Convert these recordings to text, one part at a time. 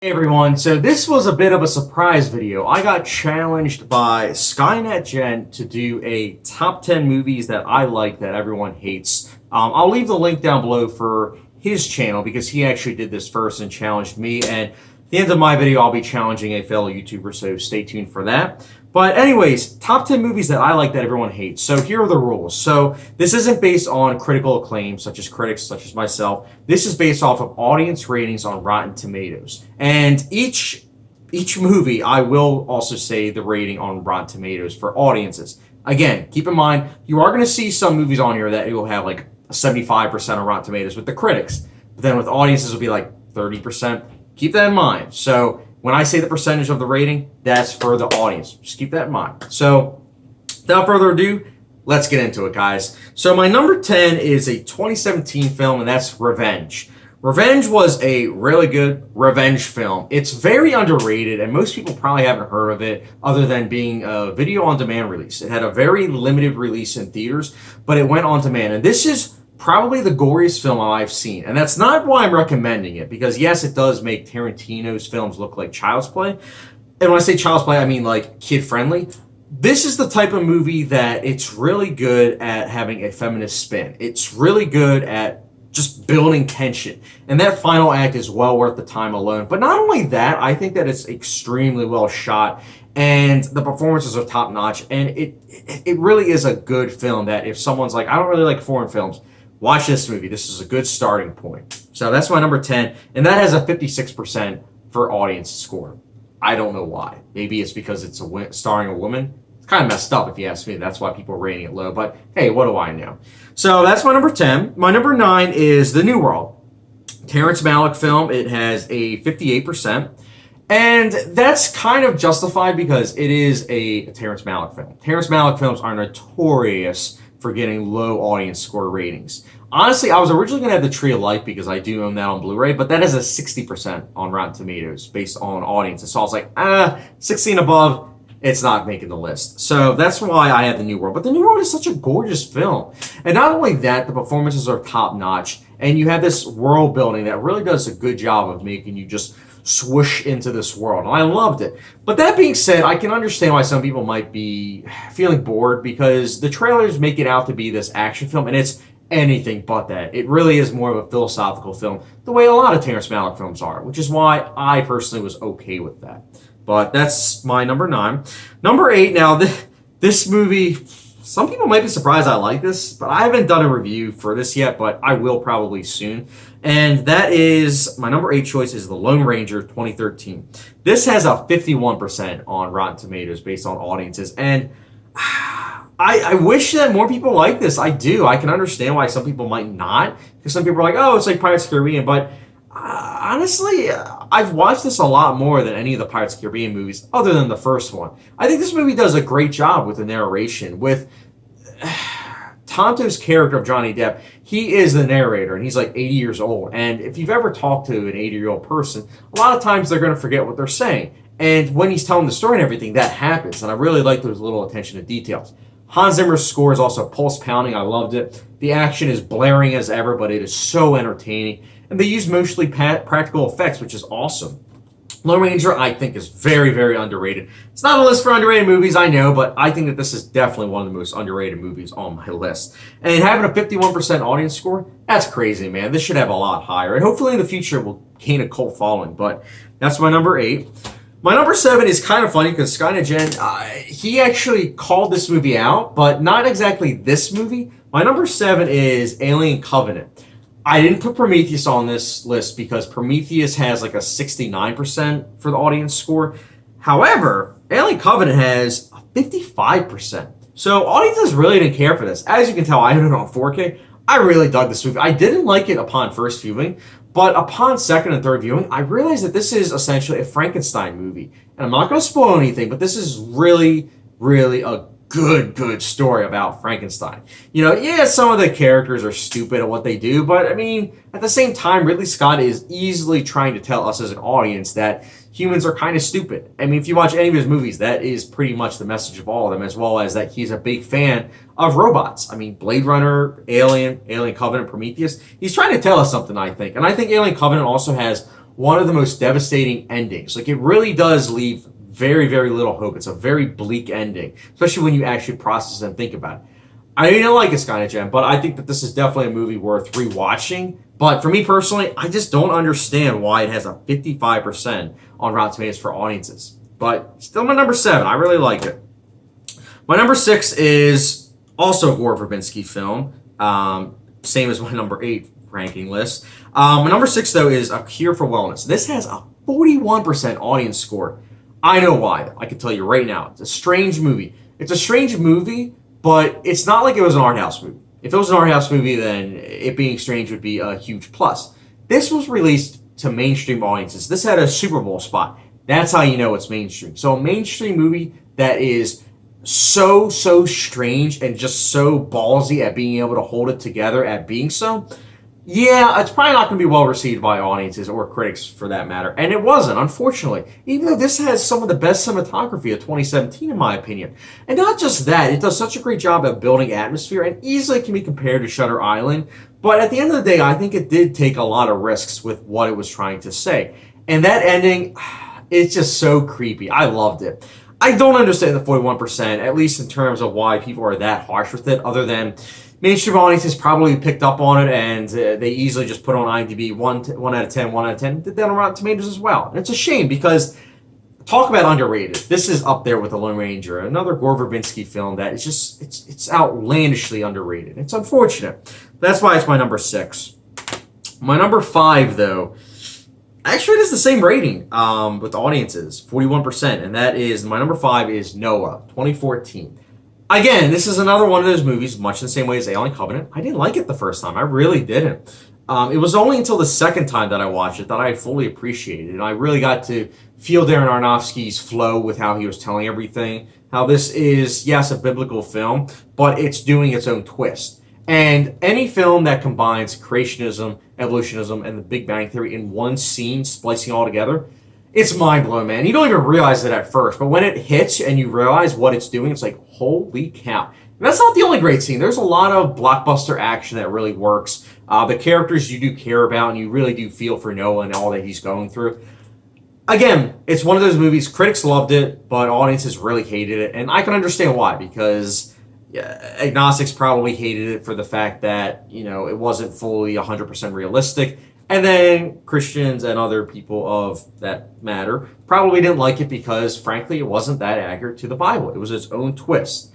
Hey everyone, so this was a bit of a surprise video. I got challenged by Skynet Gen to do a top 10 movies that I like that everyone hates. I'll leave the link down below for his channel because he actually did this first and challenged me. And at the end of my video, I'll be challenging a fellow YouTuber, so stay tuned for that. But anyways, top 10 movies that I like that everyone hates. So here are the rules. So this isn't based on critical acclaim, such as critics, such as myself. This is based off of audience ratings on Rotten Tomatoes. And each movie, I will also say the rating on Rotten Tomatoes for audiences. Again, keep in mind, you are going to see some movies on here that will have like a 75% on Rotten Tomatoes with the critics. But then with audiences, it'll be like 30%. Keep that in mind. So when I say the percentage of the rating, that's for the audience. Just keep that in mind. So without further ado, let's get into it, guys. So my number 10 is a 2017 film, and that's Revenge. Revenge was a really good revenge film. It's very underrated, and most people probably haven't heard of it other than being a video-on-demand release. It had a very limited release in theaters, but it went on demand. And this is probably the goriest film I've seen. And that's not why I'm recommending it, because yes, it does make Tarantino's films look like child's play. And when I say child's play, I mean like kid-friendly. This is the type of movie that it's really good at having a feminist spin. It's really good at just building tension. And that final act is well worth the time alone. But not only that, I think that it's extremely well shot and the performances are top notch. And it really is a good film that if someone's like, I don't really like foreign films, watch this movie. This is a good starting point. So that's my number 10. And that has a 56% for audience score. I don't know why. Maybe it's because it's starring a woman. It's kind of messed up if you ask me. That's why people are rating it low. But hey, what do I know? So that's my number 10. My number 9 is The New World. Terrence Malick film. It has a 58%. And that's kind of justified because it is a Terrence Malick film. Terrence Malick films are notorious for getting low audience score ratings. Honestly, I was originally going to have The Tree of Life because I do own that on Blu-ray, but that has a 60% on Rotten Tomatoes based on audiences. So I was like, 16 above, it's not making the list. So that's why I have The New World. But The New World is such a gorgeous film. And not only that, the performances are top-notch, and you have this world building that really does a good job of making you just swoosh into this world. And I loved it. But that being said, I can understand why some people might be feeling bored because the trailers make it out to be this action film, and it's anything but that. It really is more of a philosophical film, the way a lot of Terrence Malick films are, which is why I personally was okay with that. But that's my number 9. Number 8, now this movie, some people might be surprised I like this, but I haven't done a review for this yet, but I will probably soon. And that is, my number 8 choice is The Lone Ranger 2013. This has a 51% on Rotten Tomatoes based on audiences. And I wish that more people like this. I do. I can understand why some people might not. Because some people are like, oh, it's like Pirates of the Caribbean. But honestly, I've watched this a lot more than any of the Pirates of the Caribbean movies, other than the first one. I think this movie does a great job with the narration, with Tonto's character of Johnny Depp. He is the narrator, and he's like 80 years old. And if you've ever talked to an 80-year-old person, a lot of times they're going to forget what they're saying. And when he's telling the story and everything, that happens. And I really like those little attention to details. Hans Zimmer's score is also pulse-pounding. I loved it. The action is blaring as ever, but it is so entertaining. And they use mostly practical effects, which is awesome. Lone Ranger, I think, is very, very underrated. It's not a list for underrated movies, I know, but I think that this is definitely one of the most underrated movies on my list. And having a 51% audience score, that's crazy, man. This should have a lot higher. And hopefully in the future it will gain a cult following. But that's my number 8. My number 7 is kind of funny because Skynet Gen, he actually called this movie out, but not exactly this movie. My number 7 is Alien Covenant. I didn't put Prometheus on this list because Prometheus has like a 69% for the audience score. However, Alien Covenant has a 55%. So audiences really didn't care for this. As you can tell, I own it on 4K. I really dug this movie. I didn't like it upon first viewing, but upon second and third viewing, I realized that this is essentially a Frankenstein movie. And I'm not going to spoil anything, but this is really, really a good story about Frankenstein. You know, yeah, some of the characters are stupid at what they do, but I mean, at the same time, Ridley Scott is easily trying to tell us as an audience that humans are kind of stupid. I mean, if you watch any of his movies, that is pretty much the message of all of them, as well as that he's a big fan of robots. I mean, Blade Runner, Alien Covenant, Prometheus. He's trying to tell us something, I think. And I think Alien Covenant also has one of the most devastating endings. Like, it really does leave very, very little hope. It's a very bleak ending, especially when you actually process and think about it. I didn't like it, Skynet Gem, but I think that this is definitely a movie worth rewatching. But for me personally, I just don't understand why it has a 55% on Rotten Tomatoes for audiences. But still my number 7. I really like it. My number 6 is also a Gore Verbinski film. Same as my number 8 ranking list. My number 6, though, is A Cure for Wellness. This has a 41% audience score. I know why. I can tell you right now. It's a strange movie. It's a strange movie, but it's not like it was an art house movie. If it was an art house movie, then it being strange would be a huge plus. This was released to mainstream audiences. This had a Super Bowl spot. That's how you know it's mainstream. So a mainstream movie that is so strange and just so ballsy at being able to hold it together at being so, yeah, it's probably not going to be well received by audiences or critics for that matter. And it wasn't, unfortunately. Even though this has some of the best cinematography of 2017, in my opinion. And not just that, it does such a great job at building atmosphere and easily can be compared to Shutter Island. But at the end of the day, I think it did take a lot of risks with what it was trying to say. And that ending, it's just so creepy. I loved it. I don't understand the 41%, at least in terms of why people are that harsh with it, other than mainstream audiences probably picked up on it and they easily just put on IMDb 1 out of 10, 1 out of 10. Did that on Rotten Tomatoes as well. And it's a shame because, talk about underrated. This is up there with The Lone Ranger, another Gore Verbinski film that is just, it's outlandishly underrated. It's unfortunate. That's why it's my number 6. My number 5, though, actually it is the same rating with audiences, 41%. And that is, my number 5 is Noah, 2014. Again, this is another one of those movies, much in the same way as Alien Covenant. I didn't like it the first time. I really didn't. It was only until the second time that I watched it that I fully appreciated it. And I really got to feel Darren Aronofsky's flow with how he was telling everything. How this is, yes, a biblical film, but it's doing its own twist. And any film that combines creationism, evolutionism, and the Big Bang Theory in one scene, splicing all together, it's mind-blowing, man. You don't even realize it at first, but when it hits and you realize what it's doing, it's like, holy cow. And that's not the only great scene. There's a lot of blockbuster action that really works. The characters you do care about, and you really do feel for Noah and all that he's going through. Again, it's one of those movies, critics loved it, but audiences really hated it. And I can understand why, because agnostics probably hated it for the fact that, you know, it wasn't fully 100% realistic. And then Christians and other people of that matter probably didn't like it because, frankly, it wasn't that accurate to the Bible. It was its own twist.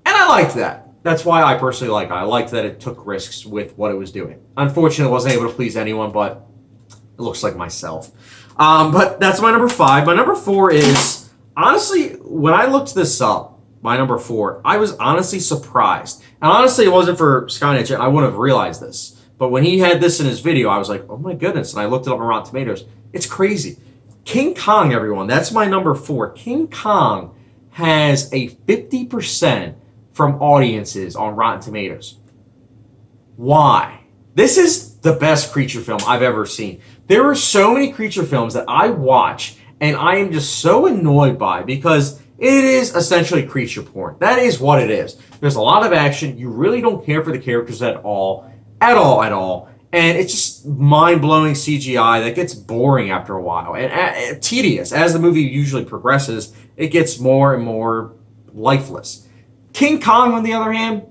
And I liked that. That's why I personally like it. I liked that it took risks with what it was doing. Unfortunately, it wasn't able to please anyone, but it looks like myself. But that's my number 5. My number 4 is, honestly, when I looked this up, my number 4, I was honestly surprised. And honestly, it wasn't for Skynet Jet. I wouldn't have realized this. But when he had this in his video, I was like, oh my goodness. And I looked it up on Rotten Tomatoes. It's crazy. King Kong, everyone. That's my number 4. King Kong has a 50% from audiences on Rotten Tomatoes. Why? This is the best creature film I've ever seen. There are so many creature films that I watch and I am just so annoyed by because it is essentially creature porn. That is what it is. There's a lot of action. You really don't care for the characters at all. And it's just mind-blowing CGI that gets boring after a while and tedious. As the movie usually progresses, it gets more and more lifeless. King Kong, on the other hand,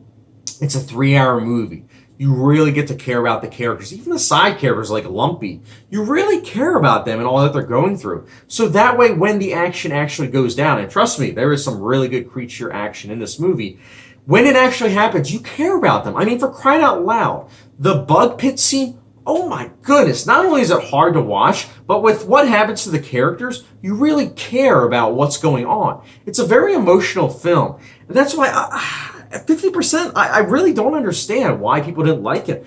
it's a 3-hour movie. You really get to care about the characters, even the side characters like Lumpy. You really care about them and all that they're going through. So that way, when the action actually goes down, and trust me, there is some really good creature action in this movie, when it actually happens, you care about them. I mean, for crying out loud, the bug pit scene, oh my goodness, not only is it hard to watch, but with what happens to the characters, you really care about what's going on. It's a very emotional film. And that's why at 50%, I really don't understand why people didn't like it.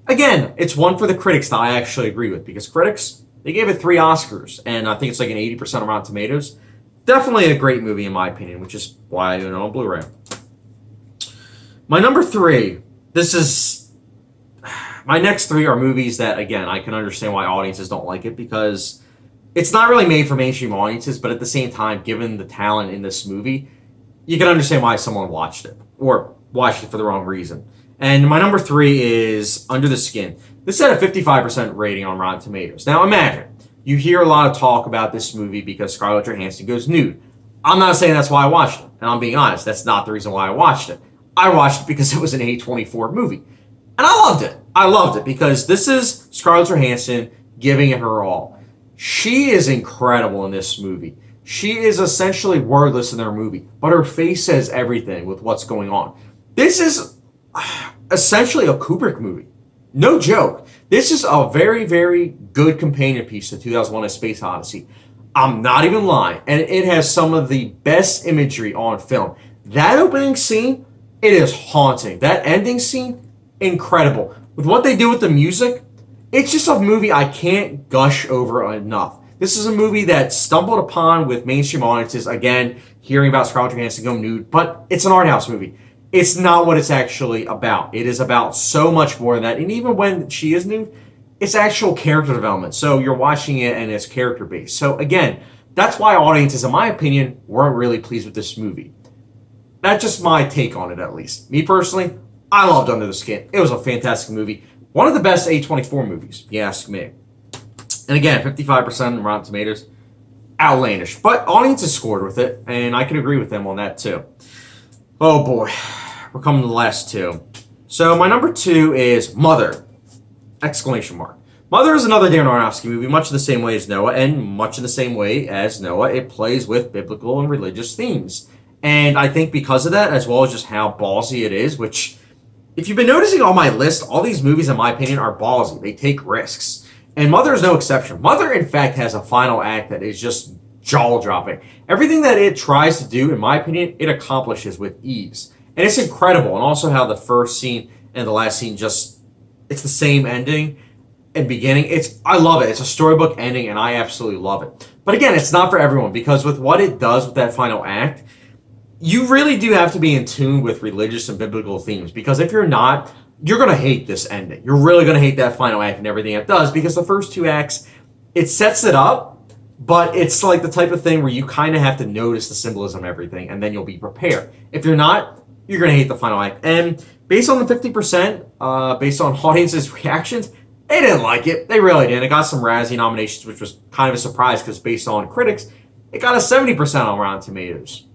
Again, it's one for the critics that I actually agree with, because critics, they gave it 3 Oscars, and I think it's like an 80% on Rotten Tomatoes. Definitely a great movie in my opinion, which is why I own it on Blu-ray. My number 3, my next 3 are movies that, again, I can understand why audiences don't like it because it's not really made for mainstream audiences, but at the same time, given the talent in this movie, you can understand why someone watched it or watched it for the wrong reason. And my number 3 is Under the Skin. This had a 55% rating on Rotten Tomatoes. Now imagine, you hear a lot of talk about this movie because Scarlett Johansson goes nude. I'm not saying that's why I watched it. And I'm being honest, that's not the reason why I watched it. I watched it because it was an A24 movie. And I loved it. I loved it because this is Scarlett Johansson giving it her all. She is incredible in this movie. She is essentially wordless in her movie, but her face says everything with what's going on. This is essentially a Kubrick movie. No joke. This is a very, very good companion piece to 2001: A Space Odyssey. I'm not even lying. And it has some of the best imagery on film. That opening scene, it is haunting. That ending scene, incredible. With what they do with the music, it's just a movie I can't gush over enough. This is a movie that stumbled upon with mainstream audiences, again, hearing about Scarlett Johansson go nude, but it's an art house movie. It's not what it's actually about. It is about so much more than that. And even when she is nude, it's actual character development. So you're watching it and it's character based. So again, that's why audiences, in my opinion, weren't really pleased with this movie. That's just my take on it, at least. Me personally, I loved Under the Skin. It was a fantastic movie. One of the best A24 movies, if you ask me. And again, 55% on Rotten Tomatoes. Outlandish. But audiences scored with it, and I can agree with them on that too. Oh boy. We're coming to the last 2. So my number 2 is Mother! Exclamation mark. Mother is another Darren Aronofsky movie, much in the same way as Noah, and much in the same way as Noah, it plays with biblical and religious themes. And I think because of that, as well as just how ballsy it is, which, if you've been noticing on my list, all these movies, in my opinion, are ballsy. They take risks. And Mother is no exception. Mother, in fact, has a final act that is just jaw-dropping. Everything that it tries to do, in my opinion, it accomplishes with ease. And it's incredible. And also how the first scene and the last scene just, it's the same ending and beginning. I love it. It's a storybook ending, and I absolutely love it. But again, it's not for everyone, because with what it does with that final act, you really do have to be in tune with religious and biblical themes, because if you're not, you're going to hate this ending. You're really going to hate that final act and everything it does, because the first 2 acts, it sets it up, but it's like the type of thing where you kind of have to notice the symbolism and everything, and then you'll be prepared. If you're not, you're going to hate the final act. And based on the 50%, based on audiences' reactions, they didn't like it. They really didn't. It got some Razzie nominations, which was kind of a surprise, because based on critics, it got a 70% on Rotten Tomatoes.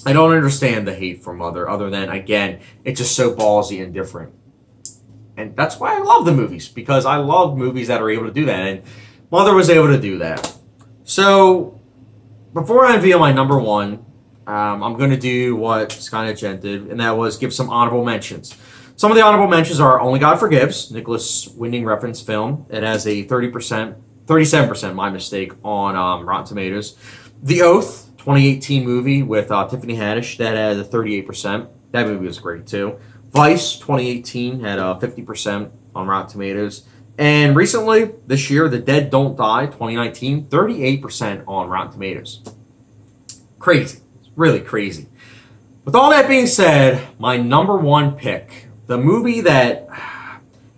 I don't understand the hate for Mother, other than, again, it's just so ballsy and different. And that's why I love the movies, because I love movies that are able to do that, and Mother was able to do that. So, before I unveil my number 1, I'm going to do what Skynet Gent did, and that was give some honorable mentions. Some of the honorable mentions are Only God Forgives, Nicholas Winding reference film. It has a 37%, my mistake, on Rotten Tomatoes. The Oath, 2018 movie with Tiffany Haddish, that had a 38%. That movie was great too. Vice, 2018, had a 50% on Rotten Tomatoes. And recently, this year, The Dead Don't Die, 2019, 38% on Rotten Tomatoes. Crazy. It's really crazy. With all that being said, my number 1 pick, the movie that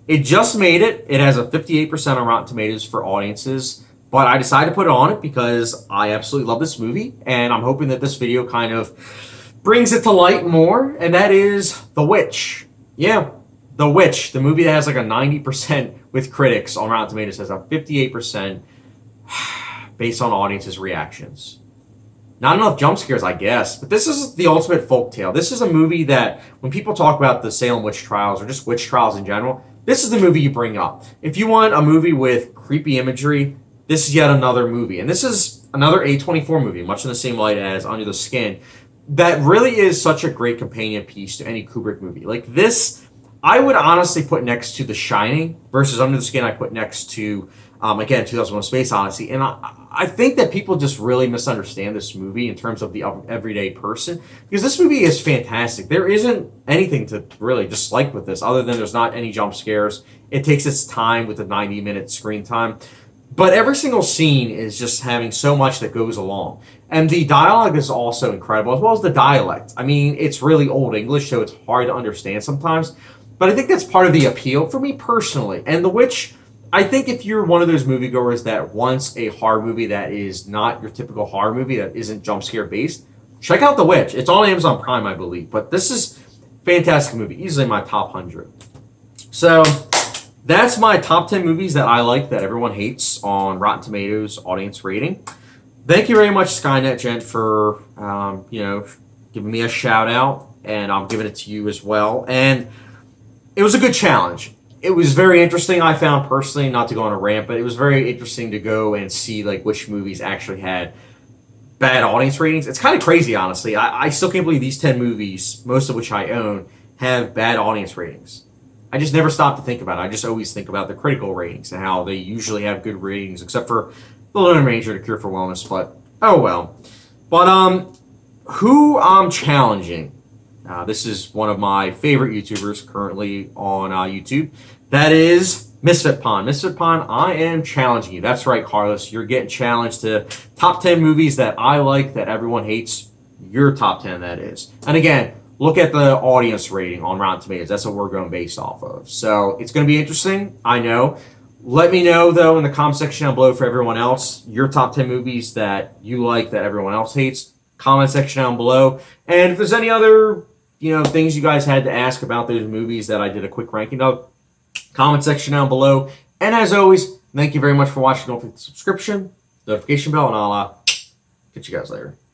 it just made it. It has a 58% on Rotten Tomatoes for audiences, but I decided to put it on it because I absolutely love this movie, and I'm hoping that this video kind of brings it to light more, and that is The Witch. Yeah, The Witch, the movie that has like a 90% with critics on Rotten Tomatoes, has a 58% based on audiences' reactions. Not enough jump scares, I guess, but this is the ultimate folktale. This is a movie that, when people talk about the Salem witch trials, or just witch trials in general, this is the movie you bring up. If you want a movie with creepy imagery, this is yet another movie. And this is another A24 movie, much in the same light as Under the Skin, that really is such a great companion piece to any Kubrick movie. Like this, I would honestly put next to The Shining, versus Under the Skin I put next to, again, 2001: Space Odyssey. And I think that people just really misunderstand this movie in terms of the everyday person, because this movie is fantastic. There isn't anything to really dislike with this, other than there's not any jump scares. It takes its time with the 90-minute screen time. But every single scene is just having so much that goes along. And the dialogue is also incredible, as well as the dialect. I mean, it's really old English, so it's hard to understand sometimes. But I think that's part of the appeal for me personally. And The Witch, I think if you're one of those moviegoers that wants a horror movie that is not your typical horror movie, that isn't jump scare based, check out The Witch. It's on Amazon Prime, I believe. But this is Fantastic movie. Easily my top 100. So that's my top 10 movies that I like that everyone hates on Rotten Tomatoes audience rating. Thank you very much, Skynet Gent, for giving me a shout out, and I'm giving it to you as well. And it was a good challenge. It was very interesting. I found personally, not to go on a rant, but it was very interesting to go and see like which movies actually had bad audience ratings. It's kind of crazy, honestly. I still can't believe these 10 movies, most of which I own, have bad audience ratings. I just never stop to think about it. I just always think about the critical ratings and how they usually have good ratings, except for The Lone Ranger, The Cure for Wellness. But oh well. But who I'm challenging. This is one of my favorite YouTubers currently on YouTube. That is Misfit Pond. Misfit Pond, I am challenging you. That's right, Carlos. You're getting challenged to top 10 movies that I like that everyone hates. Your top 10, that is. And again, look at the audience rating on Rotten Tomatoes. That's what we're going based off of. So it's going to be interesting, I know. Let me know, though, in the comment section down below for everyone else, your top 10 movies that you like that everyone else hates. Comment section down below. And if there's any other things you guys had to ask about those movies that I did a quick ranking of, comment section down below. And as always, thank you very much for watching. Don't forget the subscription, notification bell, and I'll catch you guys later.